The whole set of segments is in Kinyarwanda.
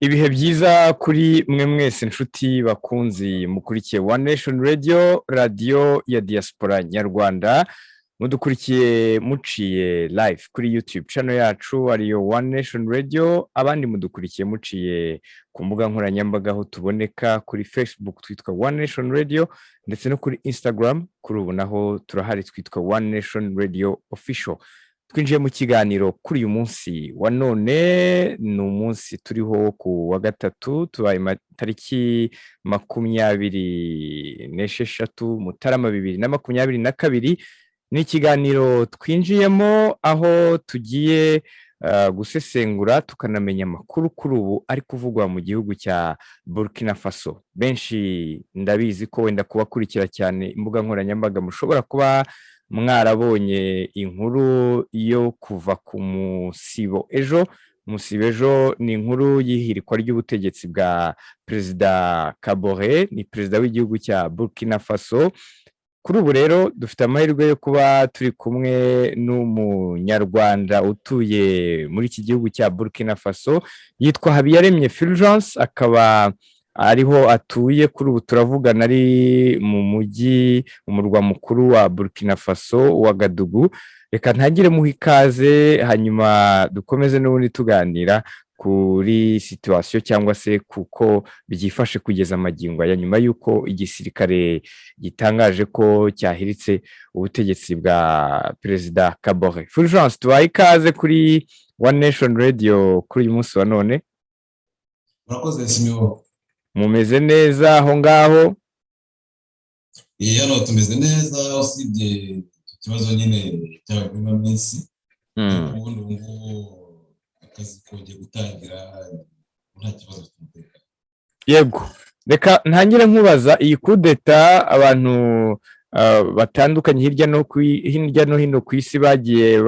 Ibihe byiza kuri mwe mwese inshuti bakunzi mukurikiye One Nation Radio, radio ya diaspora nyarwanda. Mudukurikiye muciye live kuri YouTube channel yacu ariyo One Nation Radio, abandi mudukurikiye muciye ku mbuga nkoranyambaga aho tuboneka kuri Facebook twitwa One Nation Radio, ndetse no kuri Instagram kuri ubu naho turahari twitwa One Nation Radio Official. Twinjiye mu kiganiro kuri uyu munsi wa none, ni umunsi turiho ku wa gatatu, tubaye tariki 26 Mutarama 2022. Ni ikiganiro twinjiyemo aho tugiye gusesengura tukanamenya amakuru kuri ubu ari kuvugwa mu gihugu cya Burkina Faso. Benshi ndabizi ko wenda kubakurikira cyane imbuga nkoranyambaga mushobora kuba mwarabonye inkuru yo kuva ku musibo ejo. Musibo ejo ni inkuru y'ihirikwa ry'ubutegetsi bwa Perezida Kabore, ni perezida w'igihugu cya Burkina Faso. Kuri ubu rero dufite amahirwe yo kuba turi kumwe n'umunyarwanda utuye muri iki gihugu cya Burkina Faso, yitwa Habiyaremye Fulgence, akaba ariho atuye. Kuri ubu turavugana ari mu mujyi, umurwa mukuru wa Burkina Faso wa Gadugu. Reka ntagire muha ikaze, hanyuma dukomeze n'ubundi tuganira kuri situation cyangwa se kuko byifashe kugeza amagingo ya nyuma yuko igisirikare gitangaje ko cyahiritse ubutegetsi bwa Perezida Kabore. Fulgence, tubaye ikaze kuri One Nation Radio kuri uyu munsi wa none. Murakoze Simeo. Mumeze neza aho ngaho? Hano tumeze neza, usibye ikibazo nyine cy'abaguma minsi. Ubundi ngubu akazi kongeye gutangira, nta kibazo cy'umutekano. Yego, reka ntangire nkubaza iyi kudeta abantu batandukanye hirya no hino ku isi bagiye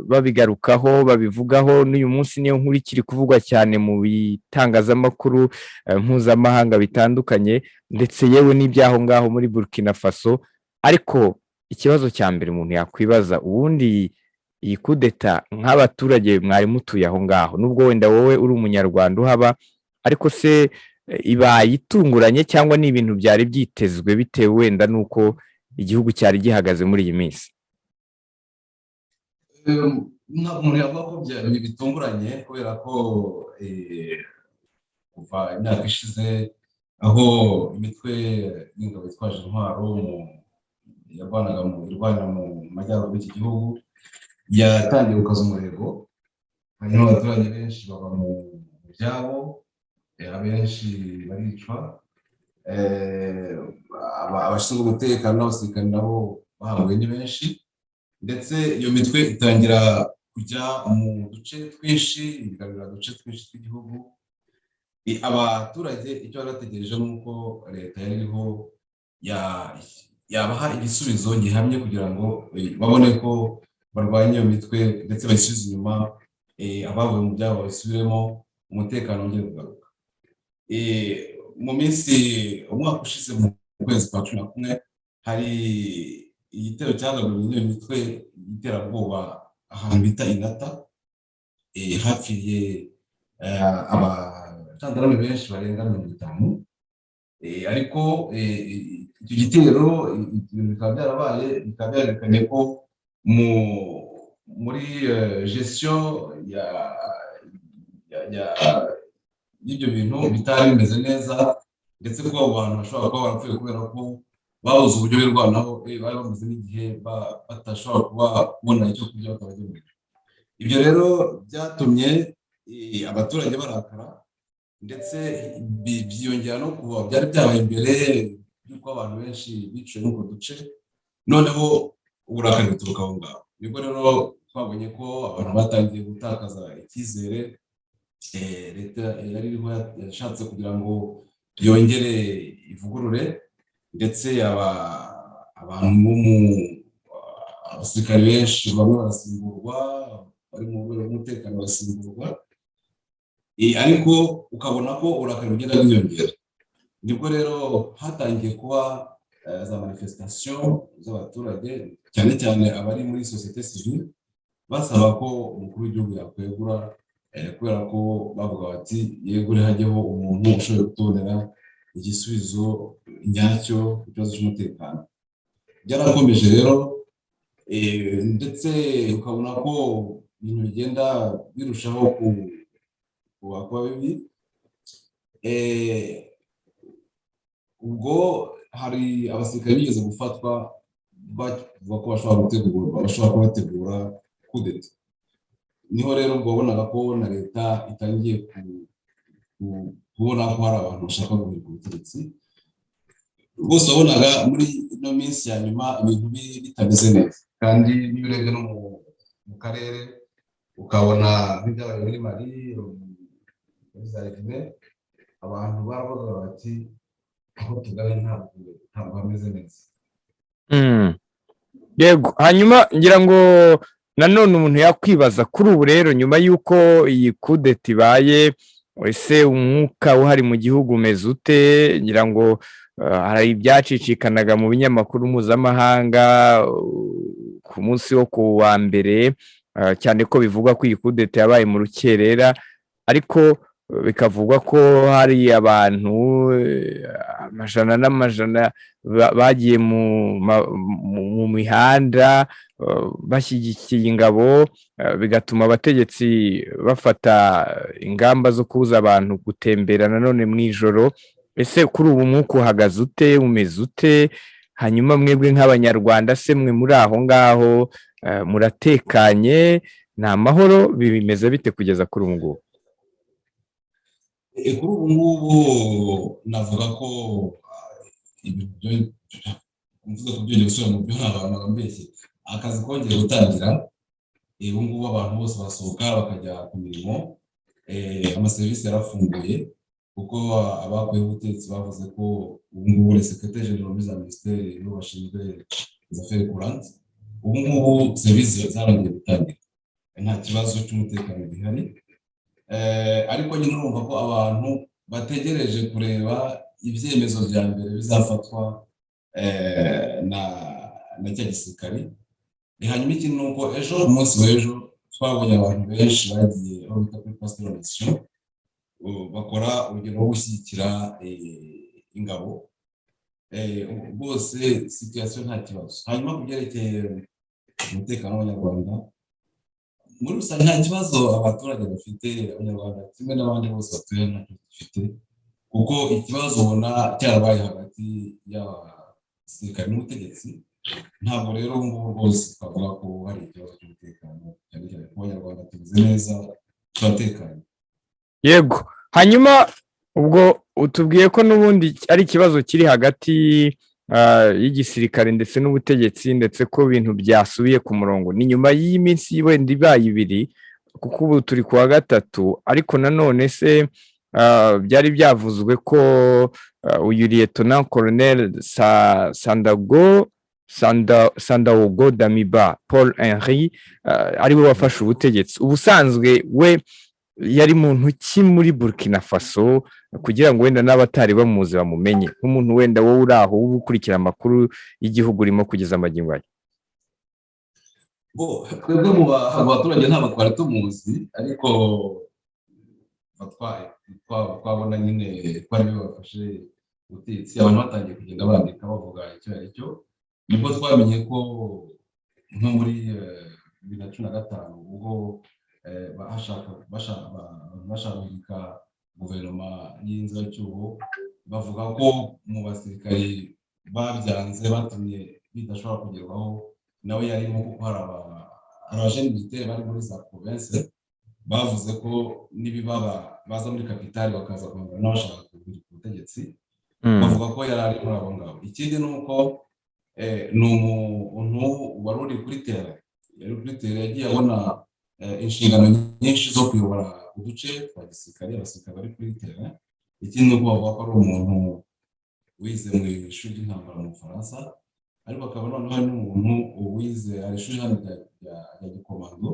babigarukaho, babivugaho. N'uyu munsi niyo nkuru ikiri kuvugwa cyane mu bitangazamakuru mpuzamahanga bitandukanye, ndetse yewe n'ibyaho ngaho muri Burkina Faso. Ariko ikibazo cya mbere umuntu yakwibaza, ubundi iyi kudeta nk'abaturage mwari mutuye aho ngaho, nubwo wenda wowe uri umunyarwanda uhaba, ariko se ibaye itunguranye cyangwa ni ibintu byari byitezwe bitewe wenda nuko igihugu cyari gihagaze muri iyi minsi? Umuntu yavuga ko byari bitunguranye kubera ko kuva imyaka ishize aho imitwe y'ingabo yitwaje intwaro yarwanaga mu majyaruguru y'iki gihugu yatangiye gukaza umurego, hanyuma abaturage benshi baba mu byabo, abenshi baricwa, abashinzwe umutekano n'abasirikare nabo bahawe ni benshi, ndetse iyo mitwe itangira kujya mu duce twinshi, ibigarurira uduce twinshi tw'igihugu. Abaturage icyo bari bategereje nuko leta yari iriho yabaha igisubizo gihamye kugira ngo babone ko barwanya iyo mitwe ndetse bayisubize inyuma, abavuye mu byabo babisubiremo, umutekano wongere kugaruka. Mu minsi umwaka ushize mu kwezi kwa 11 hari igitero cyagabwe n'iyo mitwe y'iterabwoba ahantu bita Inata, hapfiriye abajandarume benshi barenga 50. Ariko icyo gitero bikaba byarabaye, bikaba byerekanye ko muri gestion y'ibyo bintu bitari bimeze neza, ndetse ko abo bantu bashobora kuba barapfuye kubera ko babuze uburyo birwanaho, bari bamaze n'igihe batashobora kuba kubona icyo kurya bakabagemurira. Ibyo rero byatumye abaturage barakara, ndetse byiyongera no kuba byari byabaye imbere y'uko abantu benshi biciwe n'utwo duce, noneho uburakari buturuka aho ngaho. Nibwo rero twabonye ko abantu batangiye gutakaza icyizere. Leta yari iriho yashatse kugira ngo yongere ivugurure, ndetse abantu abasirikare benshi bamwe barasimburwa, bari mu rwego rw'umutekano barasimburwa, ariko ukabona ko uburakari bugenda bwiyongera. Nibwo rero hatangiye kuba za manifestation z'abaturage, cyane cyane abari muri société civile, basaba ko umukuru w'igihugu yakwegura kubera ko bavuga bati yego hajyeho umuntu ushoboye gutondera igisubizo nyacyo ku kibazo cy'umutekano. Byarakomeje rero ndetse ukabona ko ibintu bigenda birushaho kuba bibi. Ubwo hari abasirikare bigeze gufatwa bavuga ko bashobora kubategura kudeta. Niho rero ubwo wabonaga ko na leta itangiye kubona ko hari abantu bashaka guhirika ubutegetsi. Rwose wabonaga muri ino minsi ya nyuma ibintu bitameze neza, kandi niyo urebye no mu karere ukabona nk'ibyabaye muri Mali, muri za Guinée, abantu baravuga bati aho tugana ntabwo hameze neza. Yego, hanyuma ngira ngo nanone umuntu yakwibaza kuri ubu rero, nyuma y'uko iyi kudeta ibaye, ese umwuka uhari mu gihugu umeze ute? Ngira ngo hari ibyacicikanaga mu binyamakuru mpuzamahanga ku munsi wo ku wa mbere, cyane ko bivugwa ko iyi kudeta yabaye mu rukerera, ariko bikavugwa ko hari abantu amajana n'amajana bagiye mu mihanda bashyigikiye ingabo, bigatuma abategetsi bafata ingamba zo kubuza abantu gutembera nanone mu ijoro. Ese kuri ubu mwuka uhagaze ute, umeze ute? Hanyuma mwebwe nk'abanyarwanda se mwe muri aho ngaho muratekanye, ni amahoro, bimeze bite kugeza kuri ubu ngubu? Kuri ubu ngubu navuga ko ibintu mvuze ko byongeye gusubira mu byo abantu bambeshye, akazi kongeye gutangira. Ubu ngubu abantu bose basohoka bakajya ku mirimo, amaserivisi yarafunguye kuko abakuyeho ubutegetsi bavuze ko ubu ngubu les secrétaires généraux za ministeri nibo bashinzwe les affaires courantes. Ubu ngubu serivisi zarongeye gutangira, nta kibazo cy'umutekano gihari. Ariko nyine urumva ko abantu bategereje kureba ibyemezo bya mbere bizafatwa na cya gisirikare. Hanyuma ikindi ni uko ejo, umunsi w'ejo, twabonye abantu benshi bagiye aho bita kuri Pasteur Mission, bakora urugendo rwo gushyigikira ingabo. Bose situation nta kibazo. Hanyuma ku byerekeye umutekano w'Abanyarwanda muri rusange nta kibazo abaturage bafite, Abanyarwanda kimwe n'abandi bose batuye ntacyo dufite, kuko ikibazo ubona cyarabaye hagati y'abasirikare n'ubutegetsi. Ntabwo rero ubu ngubu rwose twavuga ko hari ikibazo cy'umutekano, cyane cyane ko Abanyarwanda tumeze neza, turatekanye. Yego, hanyuma ubwo utubwiye ko n'ubundi ari ikibazo kiri hagati y'igisirikare ndetse n'ubutegetsi, ndetse ko ibintu byasubiye ku murongo. Ni nyuma y'iminsi wenda ibaye ibiri, kuko ubu turi ku wa gatatu, ariko nanone se byari byavuzwe ko uyu Lieutenant Colonel Sandaogo Damiba Paul Henry ari we wafashe ubutegetsi. Ubusanzwe we yari muntu ki muri Burkina Faso, kugira ngo wenda n'abatari bamuzi bamumenye, nk'umuntu wenda wowe uri aho ukurikira amakuru y'igihugu urimo kugeza amagingo aya? Twebwe mu baturage ntabwo twari tumuzi, ariko twabona nyine ko ari we wafashe ubutegetsi. Abantu batangiye kugenda bandika bavuga icyo ari cyo, nibwo twamenye ko nko muri 2015 ubwo bashaka guhirika guverinoma y'inzibacyuho, bavuga ko mu basirikare babyanze batumye bidashobora kugerwaho nawe yarimo, kuko hari abajene militaire bari muri za province bavuze ko nibibaba baza muri kapitali bakaza kwambara n'abashaka guhirika ubutegetsi, bavuga ko yari ari muri abo ngabo. Ikindi ni uko ni umuntu wari uri kuri tere, yagiye abona inshingano nyinshi zo kuyobora uduce twa gisirikare, abasirikare bari kuri tere. Ikindi ni uko bavuga ko ari umuntu wize mu ishuri ry'intambara mu Bufaransa, ariko akaba noneho hari n'umuntu wize ari ishuri hano rya gikomando,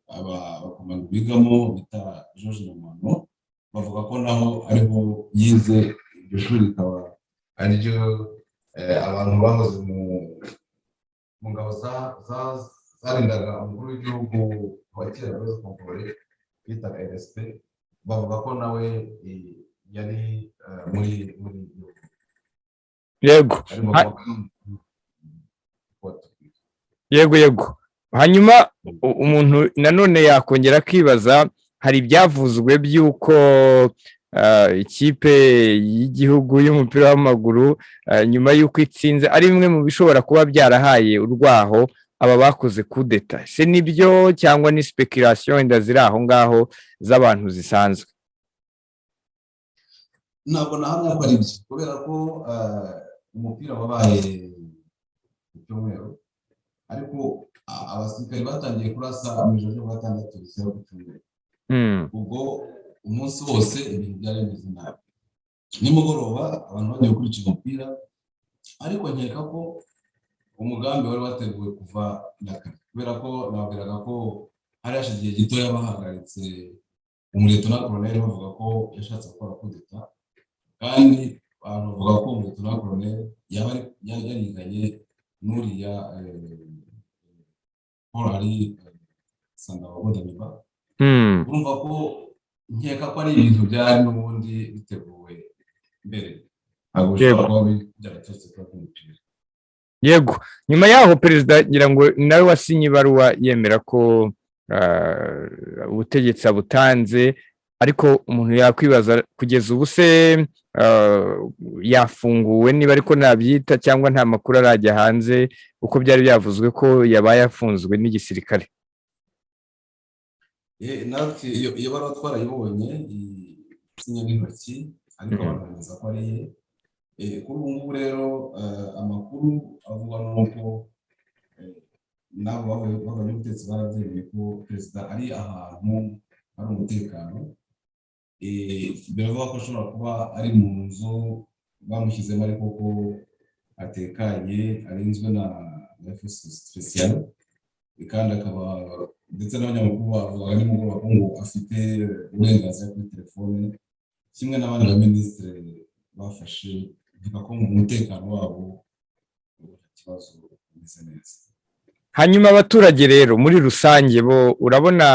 abakomando bigamo bita George Nomano, bavuga ko naho ariho yize. Iryo shuri rikaba ariryo abantu bahoze mu ngabo zarindaga umukuru w'igihugu wa kera Blaise Compaoré bitaga RSP, bavuga ko nawe yari muri yego yego. Hanyuma umuntu nanone yakongera akibaza, hari ibyavuzwe by'uko ikipe y'igihugu y'umupira w'amaguru nyuma y'uko itsinze ari bimwe mu bishobora kuba byarahaye urwaho aba bakoze kudeta. Se nibyo cyangwa ni speculation wenda ziri aho ngaho z'abantu zisanzwe? Ntabwo nahamya ko ari byo, kubera ko umupira wabaye icyumweru, ariko abasirikari batangiye kurasa mu ijoro ryo gatandatu risaba ku cyumweru. Ubwo umunsi wose ibintu byari bimeze nabi. Nimugoroba abantu bagiye gukurikira umupira, ariko nkeka ko umugambi wari wateguwe kuva na kare, kubera ko nababwiraga ko hari hashize igihe gitoya bahagaritse umuletona koloneli bavuga ko yashatse gukora kudeta, kandi abantu bavuga ko umuletona koloneli yaba yariganye n'uriya Paul Henri Sandabagodaniba. Urumva ko nkeka ko ari ibintu byari n'ubundi biteguwe mbere, ntabwo bishobora kuba byaraturutse kuri umupira. Yego, nyuma yaho perezida ngira ngo nawe wasinye ibaruwa yemera ko ubutegetsi abutanze, ariko umuntu yakwibaza kugeza ubu se yafunguwe niba ariko nabyita, cyangwa nta makuru arajya hanze uko byari byavuzwe ko yabaye afunzwe n'igisirikare? natwe iyo baruwa twarayibonye isinya n'intoki, ariko abantu bemeza ko ari kuri ubu ngubu. Rero amakuru avuga nuko nabo b'ubutegetsi barabyemeye ko perezida ari ahantu hari umutekano. Biravuga ko ashobora kuba ari mu nzu bamushyizemo, ariko ko atekanye, arinzwe na force spéciale, kandi akaba ndetse n'abanyamakuru bavuga nimugoroba ko ngo afite uburenganzira kuri telefone, kimwe n'abandi baminisitiri bafashe, bivuga ko mu mutekano wabo nta kibazo umeze neza. Hanyuma abaturage rero muri rusange bo urabona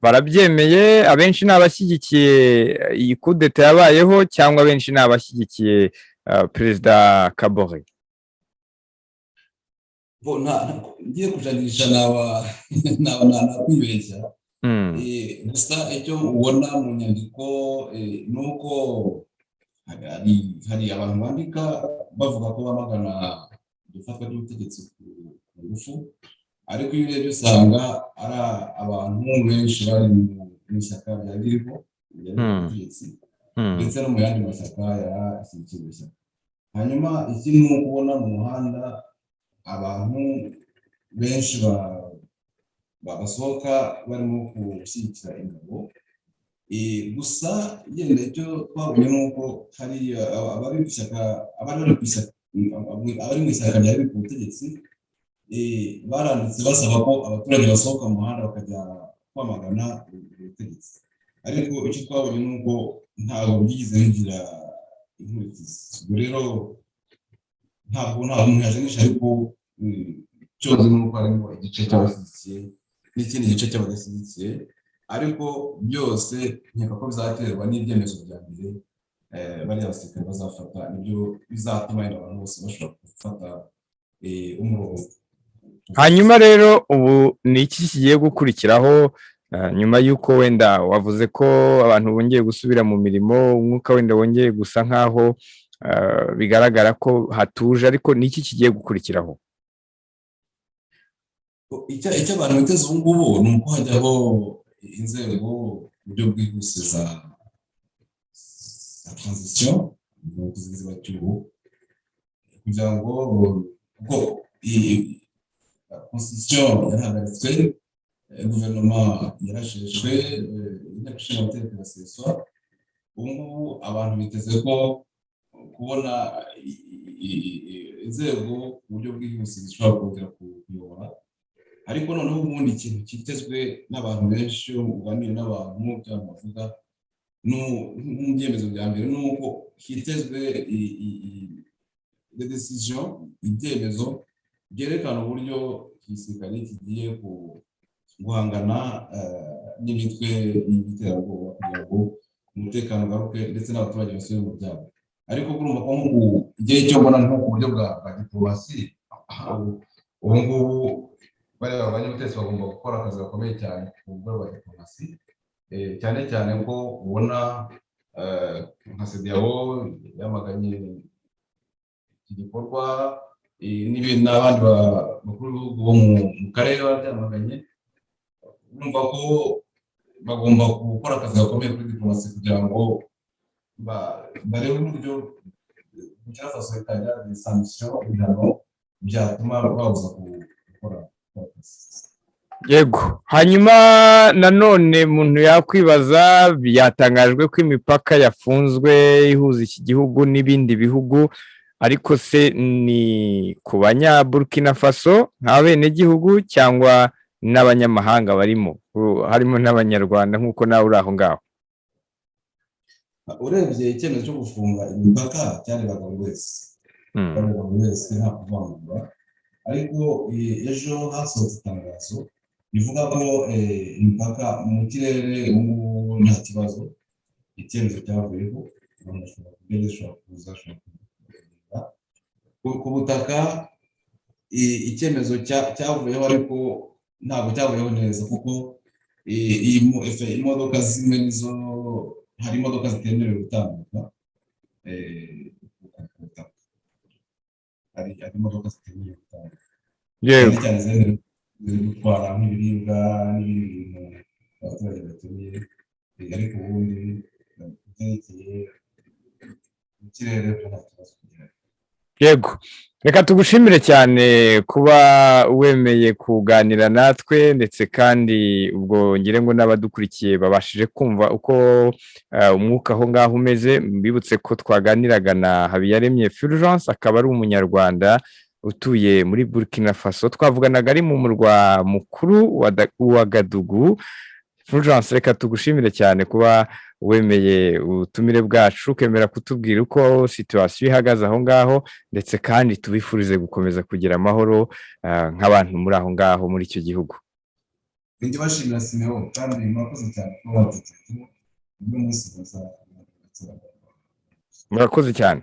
barabyemeye? Abenshi ni abashyigikiye iyi kudeta yabayeho, cyangwa abenshi ni abashyigikiye perezida Kaboré? ngiye kujanisha nakwibeshya. Gusa icyo ubona mu nyandiko ni uko hari abantu bandika bavuga ko bamagana ifatwa ry'ubutegetsi ku ngufu, ariko iyo urebye usanga ari abantu benshi bari mu ishyaka ryari ririho ubutegetsi, ndetse no mu yandi mashyaka yarashyigikiye ishyaka. Hanyuma ikindi ni ukubona mu muhanda abantu benshi basohoka barimo gushyigikira ingabo. Gusa yenda icyo twabonye ni uko hari abari mu ishyaka ryari ku butegetsi baranditse basaba ko abaturage basohoka mu muhanda bakajya kwamagana ubutegetsi, ariko icyo twabonye ni uko ntabwo byigeze bigira inkurikizi. ubwo rero ntabwo umuntu yajanisha, ariko cyose ni uko harimo igice cy'abashyigikiye n'ikindi gice cy'abadashyigikiye, ariko byose nkeka ko bizaterwa n'ibyemezo bya mbere bariya basirikare bazafata, nibyo bizatuma abantu bose bashobora gufata umurongo. Hanyuma rero ubu ni iki kigiye gukurikiraho nyuma y'uko wenda wavuze ko abantu bongeye gusubira mu mirimo, umwuka wenda wongeye gusa nk'aho bigaragara ko hatuje, ariko ni iki kigiye gukurikiraho? icyo abantu biteze ubu ngubu ni uko hajyaho inzego uburyo bwihuse za transition z'icyuho, kugira ngo kuko constitution yarahagaritswe, guverinoma yarasheshwe, inteko ishinga amategeko iraseswa. Ubu ngubu abantu biteze ko kubona inzego uburyo bwihuse zishobora kongera kuyobora, ariko noneho ubundi ikintu kitezwe n'abantu benshi uganira n'abantu cyangwa bavuga mu byemezo bya mbere ni uko hitezwe decision, ibyemezo byerekana uburyo igisirikare kigiye guhangana n'imitwe y'iterabwoba kugira ngo umutekano ugaruke ndetse n'abaturage basubire mu byabo. Ariko urumva ko mu gihe cyo mbona nko ku buryo bwa diplomasi, ubu ngubu bariya abanyabutegetsi bagomba gukora akazi gakomeye cyane ku buryo bwa diplomasi, cyane cyane ko ubona nka CEDEAO yamaganye iki gikorwa, n'abandi bakuru b'ibihugu bo mu karere babyamaganye. Urumva ko bagomba gukora akazi gakomeye kuri diplomasi kugira ngo barebe uburyo Burkina Faso itangira sanction ibihano byatuma babuza gukora akazi. Yego, hanyuma nanone umuntu yakwibaza, byatangajwe ko imipaka yafunzwe ihuza iki gihugu n'ibindi bihugu, ariko se ni ku banya Burkina Faso nk'abenegihugu cyangwa n'abanyamahanga barimo, harimo n'abanyarwanda nk'uko nawe uri aho ngaho? Urebye icyemezo cyo gufunga imipaka cyarebaga buri wese nta kuvangura, ariko ejo hasohotse itangazo bivuga ko imipaka mu kirere nta kibazo, icyemezo cyavuyeho, abantu bashobora kugenda bashobora kuza ku butaka. Icyemezo cyavuyeho ariko ntabwo cyavuyeho neza, kuko imodoka zimwe nizo, hari imodoka zitemerewe gutambuka ku butaka, hari imodoka zitemerewe gutambuka cyane zemerewe gutwara nk'ibiribwa n'ibindi bintu abaturage bakeneye, ariko ubundi byerekeye mu kirere byo nta kibazo kugira. Yego, reka tugushimire cyane kuba wemeye kuganira natwe, ndetse kandi ubwo ngire ngo n'abadukurikiye babashije kumva uko umwuka aho ngaho umeze. Mbibutse ko twaganiraga na Habiyaremye Fulgence, akaba ari umunyarwanda utuye muri Burkina Faso, twavuganaga ari mu murwa mukuru wa Ouagadougou. Fulgence, reka tugushimire cyane kuba wemeye ubutumire bwacu, ukemera kutubwira uko situation ihagaze aho ngaho, ndetse kandi tubifurize gukomeza kugira amahoro nk'abantu muri aho ngaho muri icyo gihugu. Ndi bashimira Simeon, kandi murakoze cyane kuba wadutekereje uyu munsi. Murakoze cyane.